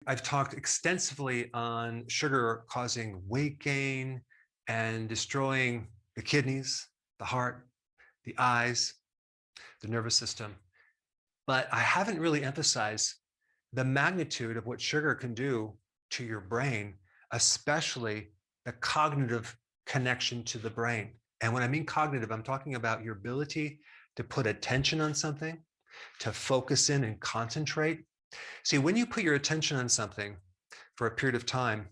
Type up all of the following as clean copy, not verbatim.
I've talked extensively on sugar causing weight gain and destroying the kidneys, the heart, the eyes, the nervous system. But I haven't really emphasized the magnitude of what sugar can do to your brain, especially the cognitive connection to the brain. And when I mean cognitive, I'm talking about your ability to put attention on something, to focus in and concentrate. See, when you put your attention on something for a period of time,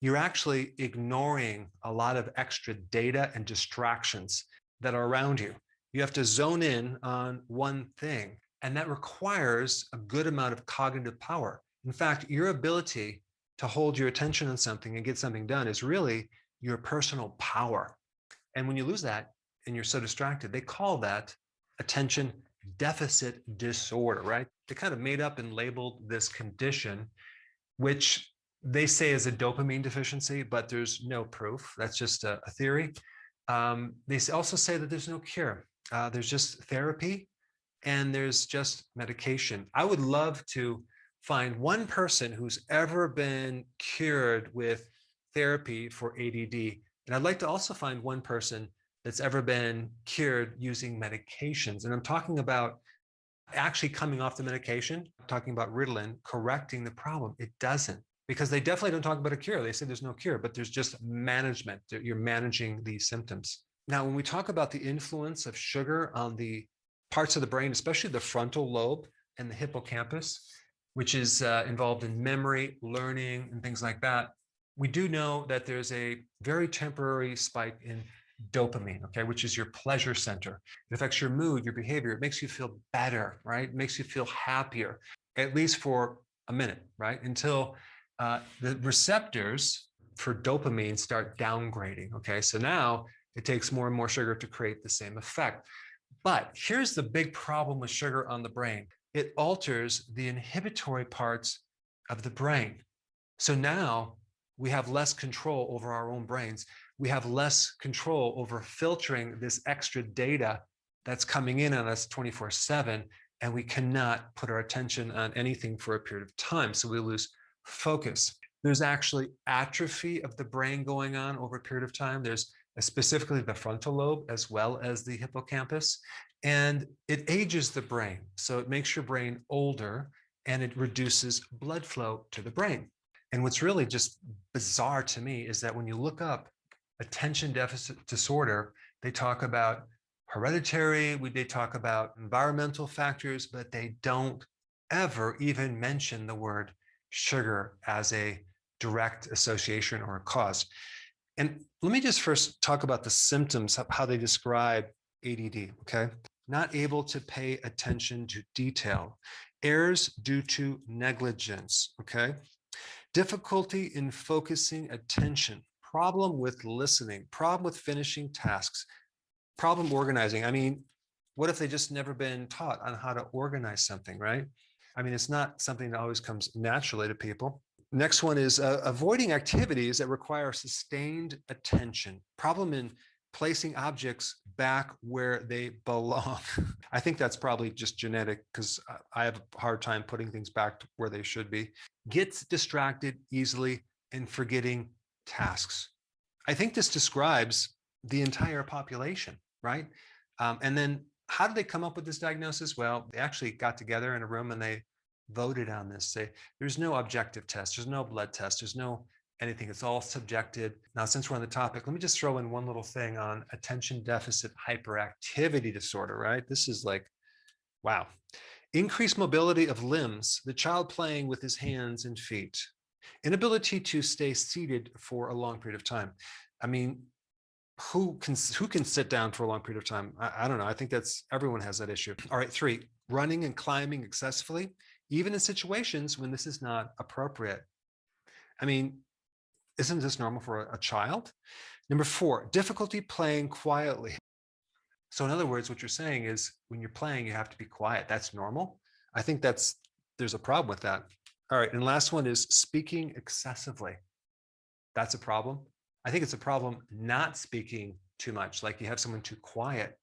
you're actually ignoring a lot of extra data and distractions that are around you. You have to zone in on one thing, and that requires a good amount of cognitive power. In fact, your ability to hold your attention on something and get something done is really your personal power. And when you lose that and you're so distracted, they call that attention deficit disorder, right? They kind of made up and labeled this condition, which they say is a dopamine deficiency, but there's no proof. That's just a theory. They also say that there's no cure. There's just therapy and there's just medication. I would love to find one person who's ever been cured with therapy for ADD. And I'd like to also find one person that's ever been cured using medications. And I'm talking about actually coming off the medication, I'm talking about Ritalin, correcting the problem. It doesn't, because they definitely don't talk about a cure. They say there's no cure, but there's just management. You're managing these symptoms. Now, when we talk about the influence of sugar on the parts of the brain, especially the frontal lobe and the hippocampus, which is involved in memory, learning, and things like that, we do know that there's a very temporary spike in dopamine, okay, which is your pleasure center. It affects your mood, your behavior. It makes you feel better, right? It makes you feel happier, at least for a minute, right? Until the receptors for dopamine start downgrading, okay? So now it takes more and more sugar to create the same effect. But here's the big problem with sugar on the brain. It alters the inhibitory parts of the brain. So now we have less control over our own brains. We have less control over filtering this extra data that's coming in on us 24/7, and we cannot put our attention on anything for a period of time. So we lose focus. There's actually atrophy of the brain going on over a period of time. There's specifically the frontal lobe as well as the hippocampus, and it ages the brain. So it makes your brain older and it reduces blood flow to the brain. And what's really just bizarre to me is that when you look up attention deficit disorder, they talk about hereditary, they talk about environmental factors, but they don't ever even mention the word sugar as a direct association or a cause. And let me just first talk about the symptoms, how they describe ADD, okay? Not able to pay attention to detail, errors due to negligence, okay? Difficulty in focusing attention, problem with listening, problem with finishing tasks, problem organizing. I mean, what if they just never been taught on how to organize something, right? I mean, it's not something that always comes naturally to people. Next one is avoiding activities that require sustained attention. Problem in placing objects back where they belong. I think that's probably just genetic because I have a hard time putting things back where they should be. Gets distracted easily and forgetting tasks. I think this describes the entire population, right? And then how did they come up with this diagnosis? Well, they actually got together in a room and they voted on this. Say there's no objective test, there's no blood test, there's no anything. It's all subjective. Now, since we're on the topic, let me just throw in one little thing on attention deficit hyperactivity disorder, right? This is like, wow. Increased mobility of limbs, the child playing with his hands and feet. Inability to stay seated for a long period of time. I mean, who can sit down for a long period of time? I don't know. I think that's everyone has that issue. All right, 3, running and climbing excessively, even in situations when this is not appropriate. I mean, isn't this normal for a child? Number 4, difficulty playing quietly. So in other words, what you're saying is when you're playing, you have to be quiet. That's normal. I think there's a problem with that. All right, and last one is speaking excessively. That's a problem. I think it's a problem not speaking too much, like you have someone too quiet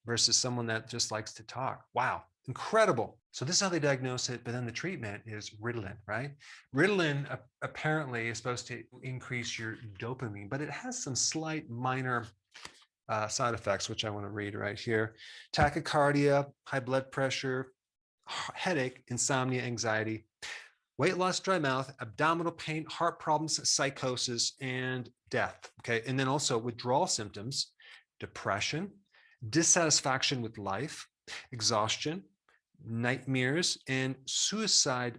versus someone that just likes to talk. Wow, incredible. So this is how they diagnose it, but then the treatment is Ritalin, right? Ritalin apparently is supposed to increase your dopamine, but it has some slight minor side effects, which I want to read right here. Tachycardia, high blood pressure, headache, insomnia, anxiety, weight loss, dry mouth, abdominal pain, heart problems, psychosis, and death. Okay. And then also withdrawal symptoms, depression, dissatisfaction with life, exhaustion, nightmares, and suicide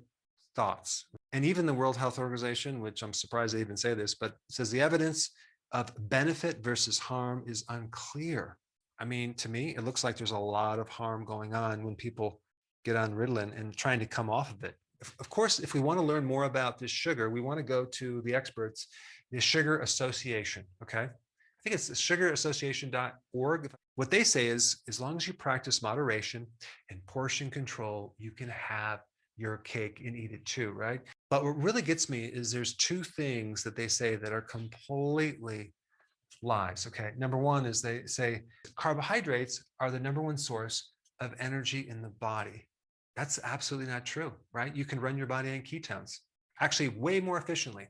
thoughts. And even the World Health Organization, which I'm surprised they even say this, but says the evidence of benefit versus harm is unclear. I mean, to me, it looks like there's a lot of harm going on when people get on Ritalin and trying to come off of it. Of course, if we want to learn more about this sugar, we want to go to the experts, the Sugar Association. Okay. I think it's sugarassociation.org. What they say is, as long as you practice moderation and portion control, you can have your cake and eat it too, right? But what really gets me is there's two things that they say that are completely lies. Okay. Number one is they say carbohydrates are the number one source of energy in the body. That's absolutely not true, right? You can run your body on ketones, actually way more efficiently.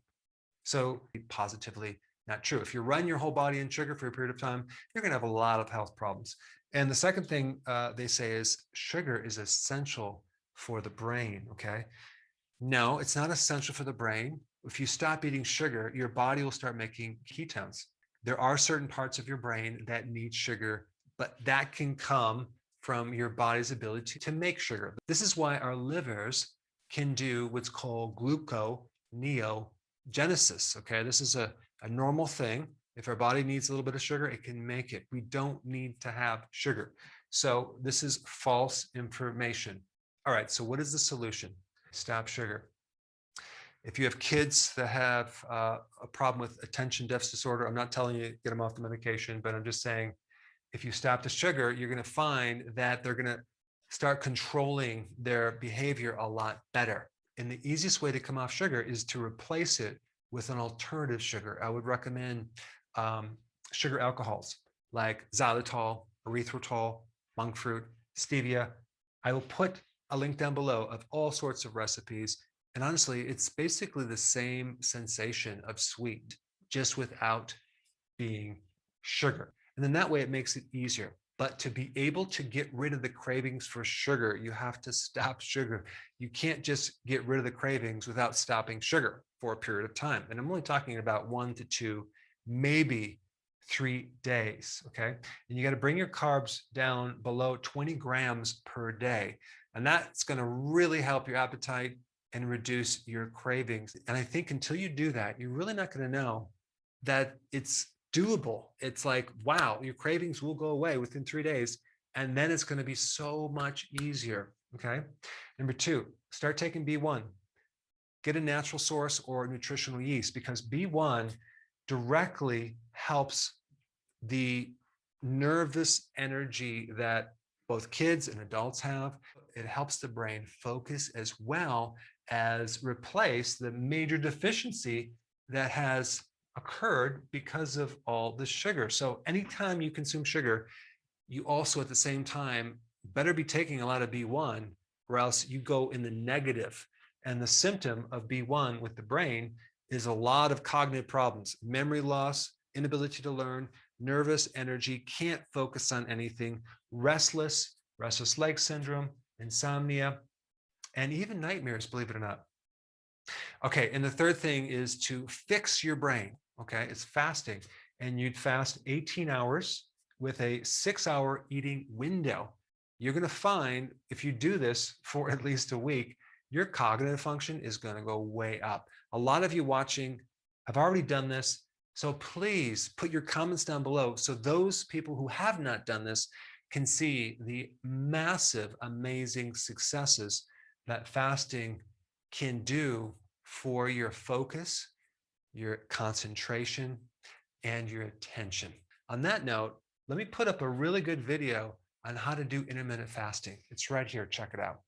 So positively not true. If you run your whole body in sugar for a period of time, you're going to have a lot of health problems. And the second thing they say is sugar is essential for the brain. Okay. No, it's not essential for the brain. If you stop eating sugar, your body will start making ketones. There are certain parts of your brain that need sugar, but that can come from your body's ability to make sugar. This is why our livers can do what's called gluconeogenesis. Okay, this is a normal thing. If our body needs a little bit of sugar, it can make it. We don't need to have sugar. So this is false information. All right, so what is the solution? Stop sugar. If you have kids that have a problem with attention deficit disorder, I'm not telling you to get them off the medication, but I'm just saying, if you stop the sugar, you're going to find that they're going to start controlling their behavior a lot better. And the easiest way to come off sugar is to replace it with an alternative sugar. I would recommend sugar alcohols like xylitol, erythritol, monk fruit, stevia. I will put a link down below of all sorts of recipes. And honestly, it's basically the same sensation of sweet, just without being sugar. And then that way it makes it easier. But to be able to get rid of the cravings for sugar, you have to stop sugar. You can't just get rid of the cravings without stopping sugar for a period of time. And I'm only talking about 1 to 2, maybe 3 days. Okay. And you got to bring your carbs down below 20 grams per day. And that's going to really help your appetite and reduce your cravings. And I think until you do that, you're really not going to know that it's doable. It's like, wow, your cravings will go away within 3 days. And then it's going to be so much easier. Okay. Number 2, start taking B1. Get a natural source or nutritional yeast, because B1 directly helps the nervous energy that both kids and adults have. It helps the brain focus as well as replace the major deficiency that has occurred because of all the sugar. So anytime you consume sugar, you also at the same time better be taking a lot of B1, or else you go in the negative. And the symptom of B1 with the brain is a lot of cognitive problems, memory loss, inability to learn, nervous energy, can't focus on anything, restless leg syndrome, insomnia, and even nightmares, believe it or not. Okay, and the third thing is to fix your brain. Okay, it's fasting, and you'd fast 18 hours with a 6-hour eating window. You're going to find if you do this for at least a week, your cognitive function is going to go way up. A lot of you watching have already done this. So please put your comments down below so those people who have not done this can see the massive, amazing successes that fasting can do for your focus, your concentration, and your attention. On that note, let me put up a really good video on how to do intermittent fasting. It's right here. Check it out.